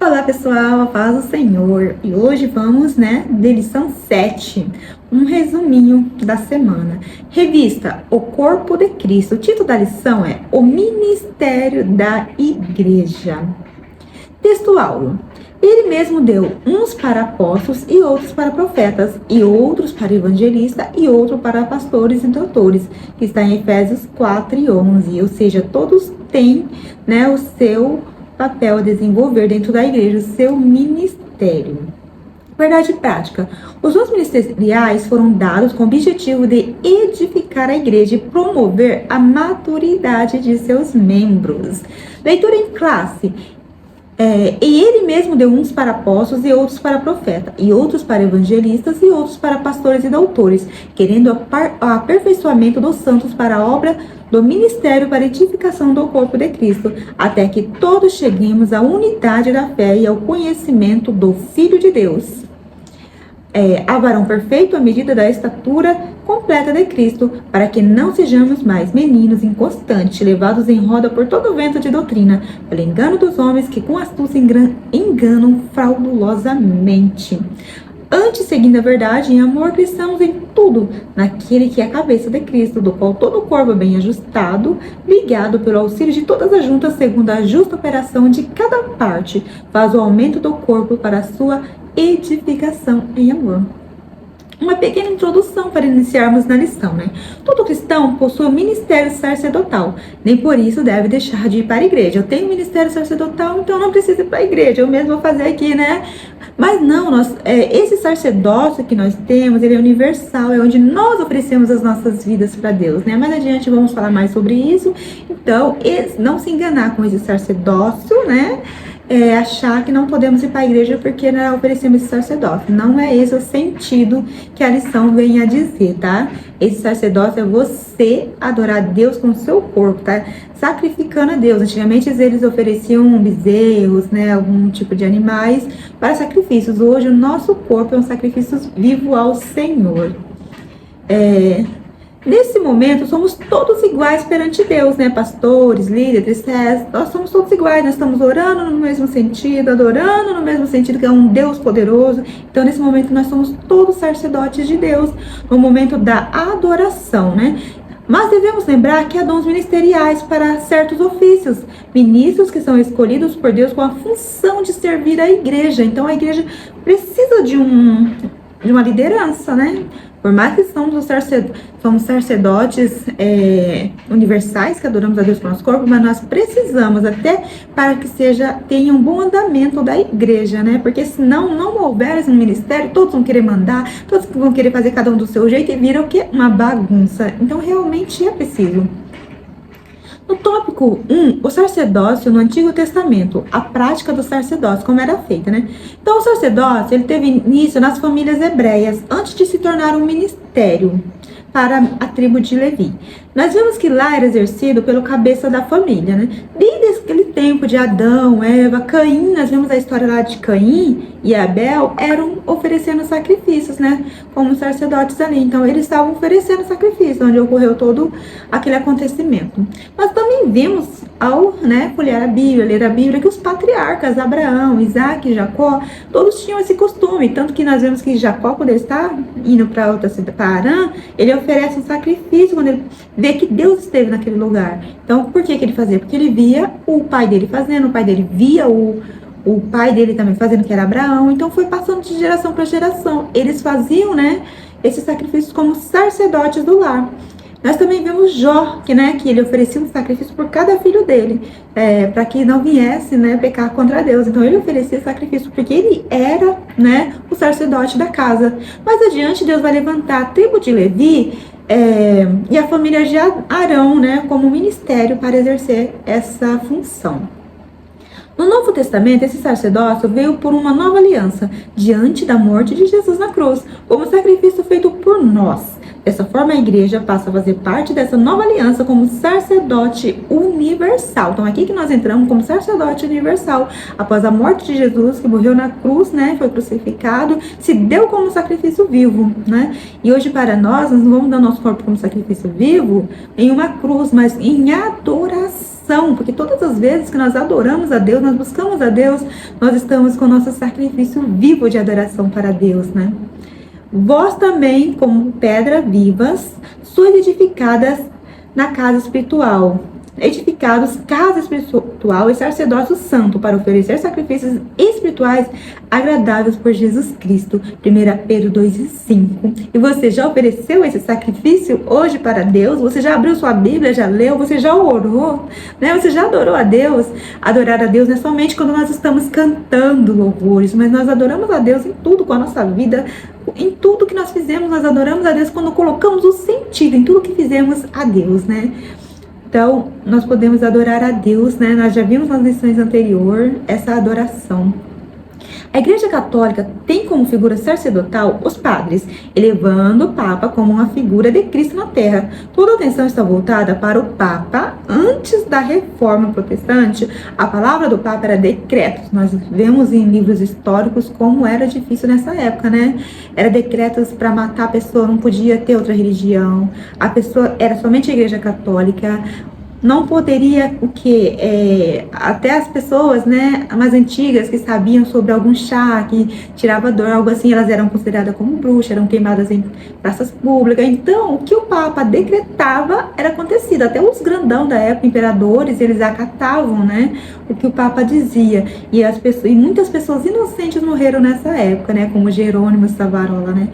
Olá pessoal, a paz do Senhor. E hoje vamos, de lição 7, um resuminho da semana. Revista O Corpo de Cristo. O título da lição é O Ministério da Igreja. Texto áureo. Ele mesmo deu uns para apóstolos e outros para profetas, e outros para evangelistas e outros para pastores e doutores, que está em Efésios 4:11. Ou seja, todos têm, o seu papel a desenvolver dentro da igreja, o seu ministério. Verdade prática. Os dons ministeriais foram dados com o objetivo de edificar a igreja e promover a maturidade de seus membros. Leitura em classe. E ele mesmo deu uns para apóstolos e outros para profetas, e outros para evangelistas e outros para pastores e doutores, querendo o aperfeiçoamento dos santos para a obra do ministério para a edificação do corpo de Cristo, até que todos cheguemos à unidade da fé e ao conhecimento do Filho de Deus. A varão perfeito à medida da estatura completa de Cristo, para que não sejamos mais meninos inconstantes, levados em roda por todo vento de doutrina, pelo engano dos homens que com astúcia enganam fraudulosamente. Antes, seguindo a verdade, em amor, cresçamos em tudo naquele que é a cabeça de Cristo, do qual todo o corpo bem ajustado, ligado pelo auxílio de todas as juntas, segundo a justa operação de cada parte, faz o aumento do corpo para a sua edificação em amor. Uma pequena introdução para iniciarmos na lição, Todo cristão possui um ministério sacerdotal, nem por isso deve deixar de ir para a igreja. Eu tenho um ministério sacerdotal, então não preciso ir para a igreja, eu mesmo vou fazer aqui, Mas não, esse sacerdócio que nós temos, ele é universal, é onde nós oferecemos as nossas vidas para Deus, Mais adiante vamos falar mais sobre isso. Então, não se enganar com esse sacerdócio, achar que não podemos ir para a igreja porque oferecemos esse sacerdócio. Não é esse o sentido que a lição vem a dizer, tá? Esse sacerdócio é você adorar a Deus com o seu corpo, tá? Sacrificando a Deus. Antigamente eles ofereciam bezerros, algum tipo de animais para sacrifícios. Hoje o nosso corpo é um sacrifício vivo ao Senhor. Nesse momento, somos todos iguais perante Deus, Pastores, líderes, nós somos todos iguais, nós estamos orando no mesmo sentido, adorando no mesmo sentido, que é um Deus poderoso. Então, nesse momento, nós somos todos sacerdotes de Deus, no momento da adoração, Mas devemos lembrar que há dons ministeriais para certos ofícios, ministros que são escolhidos por Deus com a função de servir a igreja. Então, a igreja precisa de uma liderança, Por mais que somos sacerdotes universais, que adoramos a Deus com o nosso corpo, mas nós precisamos até para que tenha um bom andamento da igreja, Porque senão não houver esse ministério, todos vão querer mandar, todos vão querer fazer cada um do seu jeito e vira o quê? Uma bagunça. Então realmente é preciso. No tópico 1, o sacerdócio no Antigo Testamento, a prática do sacerdócio, como era feita, Então, o sacerdócio, ele teve início nas famílias hebreias, antes de se tornar um ministério para a tribo de Levi. Nós vemos que lá era exercido pelo cabeça da família, Desde aquele tempo de Adão, Eva, Caim, nós vemos a história lá de Caim e Abel, eram oferecendo sacrifícios, como sacerdotes ali. Então, eles estavam oferecendo sacrifícios, onde ocorreu todo aquele acontecimento. Nós também vimos, ao folhear a Bíblia, ler a Bíblia, que os patriarcas, Abraão, Isaac e Jacó, todos tinham esse costume. Tanto que nós vemos que Jacó, quando ele está indo para outra cidade, para Harã, ele oferece um sacrifício quando ele vê que Deus esteve naquele lugar. Então, por que ele fazia? Porque ele via o pai dele fazendo, o pai dele via o pai dele também fazendo, que era Abraão. Então, foi passando de geração para geração. Eles faziam, esses sacrifícios como sacerdotes do lar. Nós também vemos Jó, que ele oferecia um sacrifício por cada filho dele, para que não viesse, pecar contra Deus. Então, ele oferecia sacrifício porque ele era, o sacerdote da casa. Mais adiante, Deus vai levantar a tribo de Levi e a família de Arão, como ministério para exercer essa função. No Novo Testamento, esse sacerdócio veio por uma nova aliança, diante da morte de Jesus na cruz, como sacrifício feito por nós. Dessa forma, a igreja passa a fazer parte dessa nova aliança como sacerdote universal. Então, aqui que nós entramos como sacerdote universal. Após a morte de Jesus, que morreu na cruz, foi crucificado, se deu como sacrifício vivo, E hoje, para nós não vamos dar nosso corpo como sacrifício vivo em uma cruz, mas em adoração. adoração, porque todas as vezes que nós adoramos a Deus, nós buscamos a Deus, nós estamos com o nosso sacrifício vivo de adoração para Deus, né? Vós também, como pedras vivas, sois edificadas na casa espiritual, edificados casa espiritual e sacerdócio santo para oferecer sacrifícios espirituais agradáveis por Jesus Cristo. 1 Pedro 2:5. E você já ofereceu esse sacrifício hoje para Deus? Você já abriu sua Bíblia, já leu? Você já orou? Né? Você já adorou a Deus? Adorar a Deus não é somente quando nós estamos cantando louvores, mas nós adoramos a Deus em tudo com a nossa vida, em tudo que nós fizemos. Nós adoramos a Deus quando colocamos o sentido em tudo que fizemos a Deus, né? Então, nós podemos adorar a Deus, né? Nós já vimos nas lições anteriores essa adoração. A Igreja Católica tem como figura sacerdotal os padres, elevando o Papa como uma figura de Cristo na Terra. Toda a atenção está voltada para o Papa. Antes da Reforma Protestante, a palavra do Papa era decretos. Nós vemos em livros históricos como era difícil nessa época, né? Era decretos para matar a pessoa, não podia ter outra religião. A pessoa era somente a Igreja Católica. Não poderia o que? Até as pessoas, né, mais antigas que sabiam sobre algum chá que tirava dor, algo assim, elas eram consideradas como bruxas, eram queimadas em praças públicas. Então, o que o Papa decretava era acontecido. Até os grandão da época, imperadores, eles acatavam, né, o que o Papa dizia. E muitas pessoas inocentes morreram nessa época, né, como Jerônimo Savonarola, né.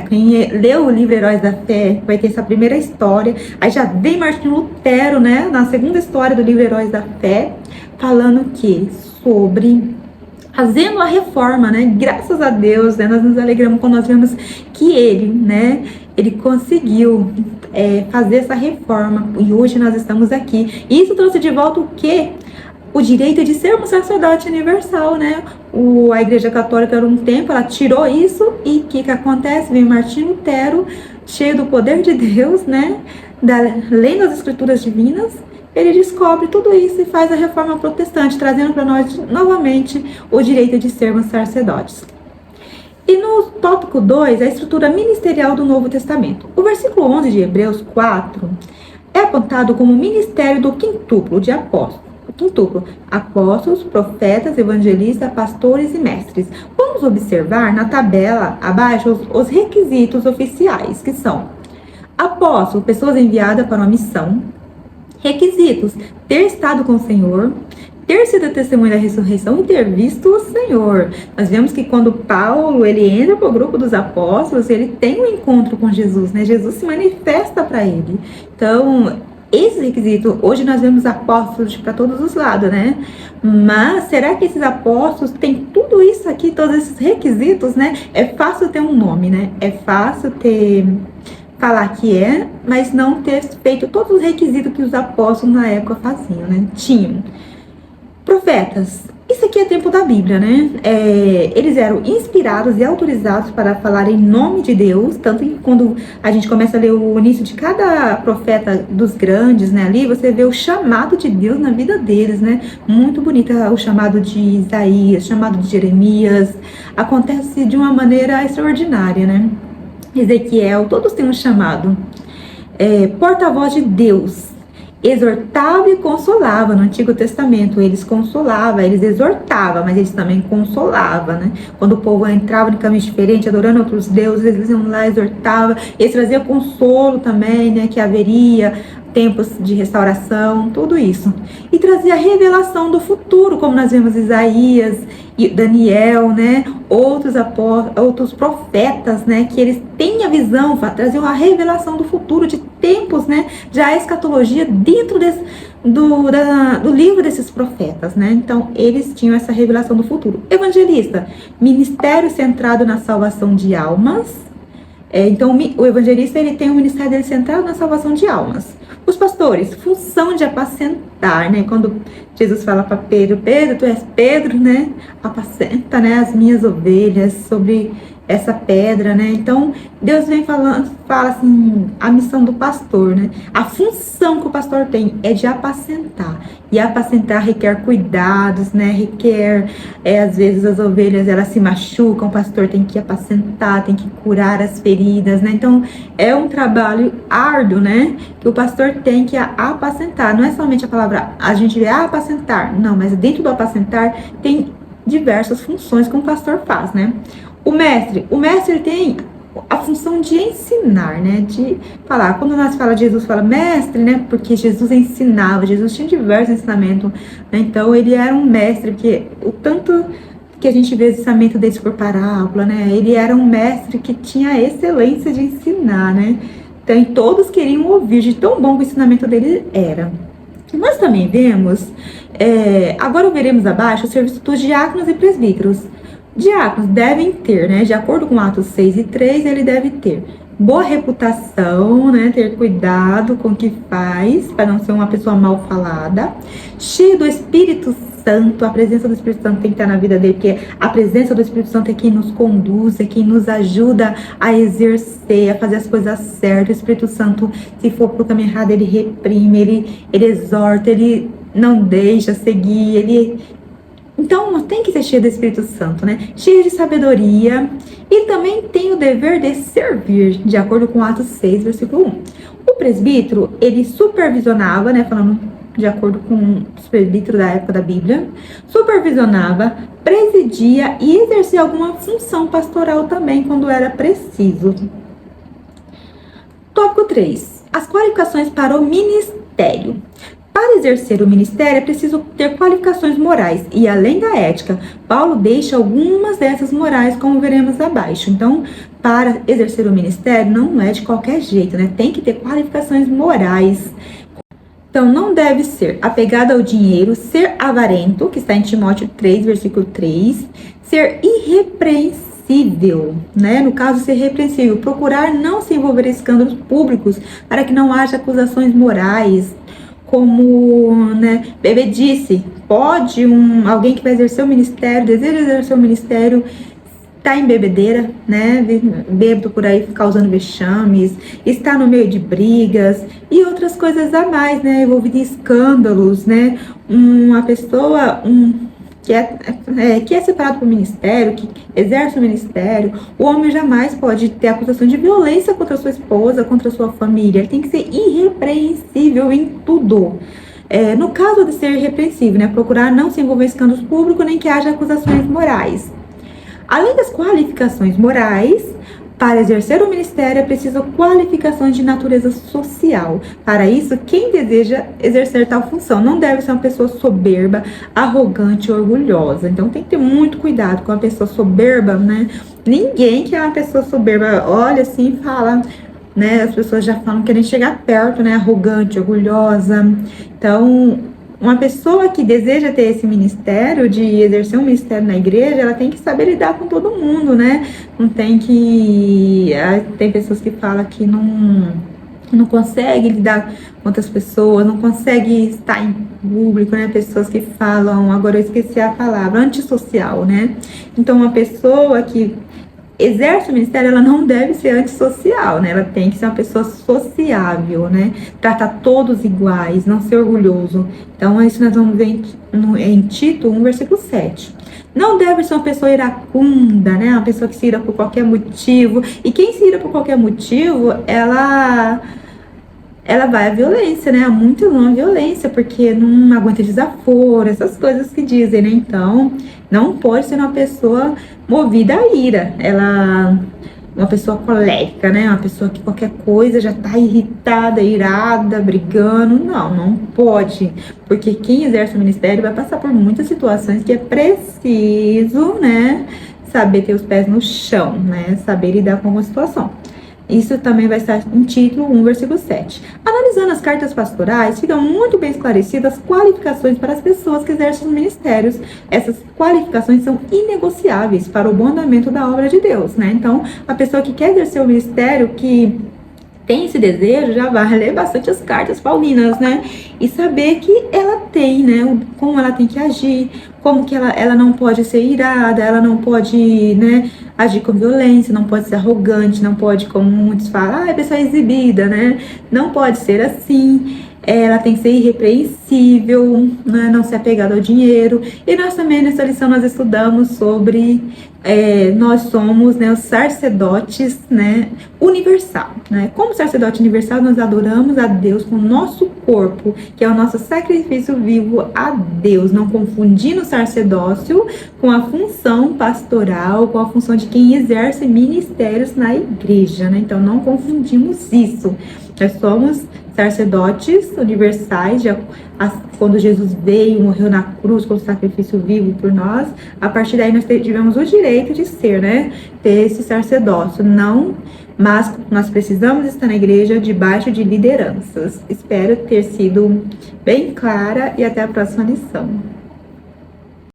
Quem leu o livro Heróis da Fé vai ter essa primeira história. Aí já vem Martinho Lutero, né, na segunda história do livro Heróis da Fé, falando que sobre fazendo a reforma, né, graças a Deus, né, nós nos alegramos quando nós vemos que ele, né, ele conseguiu fazer essa reforma, e hoje nós estamos aqui. E isso trouxe de volta o quê? O direito de ser um sacerdote universal, né? A Igreja Católica, era um tempo, ela tirou isso, e o que acontece? Vem Martinho Lutero, cheio do poder de Deus, né? Lendo as Escrituras Divinas, ele descobre tudo isso e faz a reforma protestante, trazendo para nós novamente o direito de sermos sacerdotes. E no tópico 2, a estrutura ministerial do Novo Testamento. O versículo 11 de Hebreus 4 é apontado como o ministério do quintuplo de apóstolos. Apóstolos, profetas, evangelistas, pastores e mestres. Vamos observar na tabela abaixo os requisitos oficiais, que são: apóstolo, pessoas enviadas para uma missão. Requisitos: ter estado com o Senhor, ter sido testemunha da ressurreição e ter visto o Senhor. Nós vemos que quando Paulo ele entra para o grupo dos apóstolos, ele tem um encontro com Jesus, né? Jesus se manifesta para ele. Então, esse requisito, hoje nós vemos apóstolos para todos os lados, né? Mas será que esses apóstolos têm tudo isso aqui, todos esses requisitos, né? É fácil ter um nome, né? É fácil falar que mas não ter feito todos os requisitos que os apóstolos na época faziam, né? Tinham. Profetas. Isso aqui é tempo da Bíblia, né? Eles eram inspirados e autorizados para falar em nome de Deus, tanto que quando a gente começa a ler o início de cada profeta dos grandes, né, ali, você vê o chamado de Deus na vida deles, né? Muito bonito o chamado de Isaías, o chamado de Jeremias, acontece de uma maneira extraordinária, né? Ezequiel, todos têm um chamado. Porta-voz de Deus. Exortava e consolava. No Antigo Testamento, eles consolavam, eles exortavam, mas eles também consolavam, né? Quando o povo entrava em caminhos diferentes, adorando outros deuses, eles iam lá, exortavam, eles traziam consolo também, né? Que haveria tempos de restauração, tudo isso. E trazia a revelação do futuro, como nós vemos Isaías e Daniel, né? Outros profetas, né? Que eles têm a visão, traziam a revelação do futuro, de tempos, né? Já a escatologia dentro do livro desses profetas, né? Então, eles tinham essa revelação do futuro. Evangelista, ministério centrado na salvação de almas. Então, o evangelista, ele tem um ministério dele centrado na salvação de almas. Os pastores, função de apacentar, né? Quando Jesus fala para Pedro, Pedro, tu és Pedro, né? Apacenta, né, as minhas ovelhas, sobre essa pedra, né? Então, Deus fala assim, a missão do pastor, né? A função que o pastor tem é de apacentar. E apacentar requer cuidados, né? Requer, às vezes as ovelhas, elas se machucam, o pastor tem que apacentar, tem que curar as feridas, né? Então, é um trabalho árduo, né? Que pastor tem que apacentar. Não é somente a palavra, a gente vê apacentar, não, mas dentro do apacentar tem diversas funções que um pastor faz, né? O mestre ele tem a função de ensinar, né? De falar. Quando nós fala de Jesus, fala mestre, né? Porque Jesus ensinava, Jesus tinha diversos ensinamentos, né? Então ele era um mestre, porque o tanto que a gente vê o ensinamento dele por parábola, né? Ele era um mestre que tinha a excelência de ensinar, né? Então todos queriam ouvir, de tão bom que o ensinamento dele era. Nós também vemos, agora veremos abaixo, o serviço dos diáconos e presbíteros. Diáconos devem ter, né, de acordo com Atos 6 e 3, ele deve ter boa reputação, né, ter cuidado com o que faz, para não ser uma pessoa mal falada, cheio do Espírito Santo. A presença do Espírito Santo tem que estar na vida dele, porque a presença do Espírito Santo é quem nos conduz, é quem nos ajuda a exercer, a fazer as coisas certas. O Espírito Santo, se for pro caminho errado, ele reprime, ele exorta, ele não deixa seguir, Então, tem que ser cheio do Espírito Santo, né? Cheio de sabedoria. E também tem o dever de servir, de acordo com Atos 6, versículo 1. O presbítero, ele supervisionava, né? Falando de acordo com os presbíteros da época da Bíblia. Supervisionava, presidia e exercia alguma função pastoral também, quando era preciso. Tópico 3. As qualificações para o ministério. Para exercer o ministério é preciso ter qualificações morais e além da ética. Paulo deixa algumas dessas morais, como veremos abaixo. Então, para exercer o ministério não é de qualquer jeito, né? Tem que ter qualificações morais. Então, não deve ser apegado ao dinheiro, ser avarento, que está em Timóteo 3, versículo 3, ser irrepreensível, né? No caso, ser repreensível, procurar não se envolver em escândalos públicos para que não haja acusações morais, como, né, bebedice. Pode alguém que vai exercer o ministério, deseja exercer o ministério, tá em bebedeira, né, bêbado por aí, causando vexames, está no meio de brigas e outras coisas a mais, né, envolvido em escândalos, né, uma pessoa que é separado do ministério, que exerce o ministério, o homem jamais pode ter acusação de violência contra sua esposa, contra sua família. Ele tem que ser irrepreensível em tudo. No caso de ser irrepreensível, né, procurar não se envolver em escândalos públicos, nem que haja acusações morais. Além das qualificações morais, para exercer o ministério é preciso qualificações de natureza social. Para isso, quem deseja exercer tal função não deve ser uma pessoa soberba, arrogante, orgulhosa. Então tem que ter muito cuidado com a pessoa soberba, né? Ninguém que é uma pessoa soberba olha assim e fala, né? As pessoas já falam querem chegar perto, né? Arrogante, orgulhosa. Então, uma pessoa que deseja ter esse ministério, de exercer um ministério na igreja, ela tem que saber lidar com todo mundo, né? Não tem que... Tem pessoas que falam que não consegue lidar com outras pessoas, não consegue estar em público, né? Pessoas que falam, agora eu esqueci a palavra, antissocial, né? Então, uma pessoa que exerce o ministério, ela não deve ser antissocial, né? Ela tem que ser uma pessoa sociável, né? Tratar todos iguais, não ser orgulhoso. Então, isso nós vamos ver em Tito 1, versículo 7. Não deve ser uma pessoa iracunda, né? Uma pessoa que se ira por qualquer motivo. E quem se ira por qualquer motivo, ela vai à violência, né? Muito longe à violência, porque não aguenta desaforo, essas coisas que dizem, né? Então, não pode ser uma pessoa movida à ira. Uma pessoa colérica, né? Uma pessoa que qualquer coisa já tá irritada, irada, brigando. Não pode. Porque quem exerce o ministério vai passar por muitas situações que é preciso, né? Saber ter os pés no chão, né? Saber lidar com alguma situação. Isso também vai estar em Tito 1, versículo 7. Analisando as cartas pastorais, ficam muito bem esclarecidas as qualificações para as pessoas que exercem os ministérios. Essas qualificações são inegociáveis para o bom andamento da obra de Deus, né? Então, a pessoa que quer exercer o ministério, que tem esse desejo, já vai ler bastante as cartas paulinas, né? E saber que ela tem, né? Como ela tem que agir, como que ela não pode ser irada, ela não pode, né, agir com violência, não pode ser arrogante, não pode, como muitos falam, a pessoa é exibida, né? Não pode ser assim. ela tem que ser irrepreensível, né, não ser apegada ao dinheiro. E nós também, nessa lição, nós estudamos sobre nós somos, né, os sacerdotes, né, universal, né? Como sacerdote universal, nós adoramos a Deus com o nosso corpo, que é o nosso sacrifício vivo a Deus, não confundindo o sacerdócio com a função pastoral, com a função de quem exerce ministérios na igreja, né? Então, não confundimos isso. Nós somos sacerdotes universais, quando Jesus veio, morreu na cruz como sacrifício vivo por nós. A partir daí nós tivemos o direito de ser, né, ter esse sacerdócio, mas nós precisamos estar na igreja debaixo de lideranças. Espero ter sido bem clara e até a próxima lição.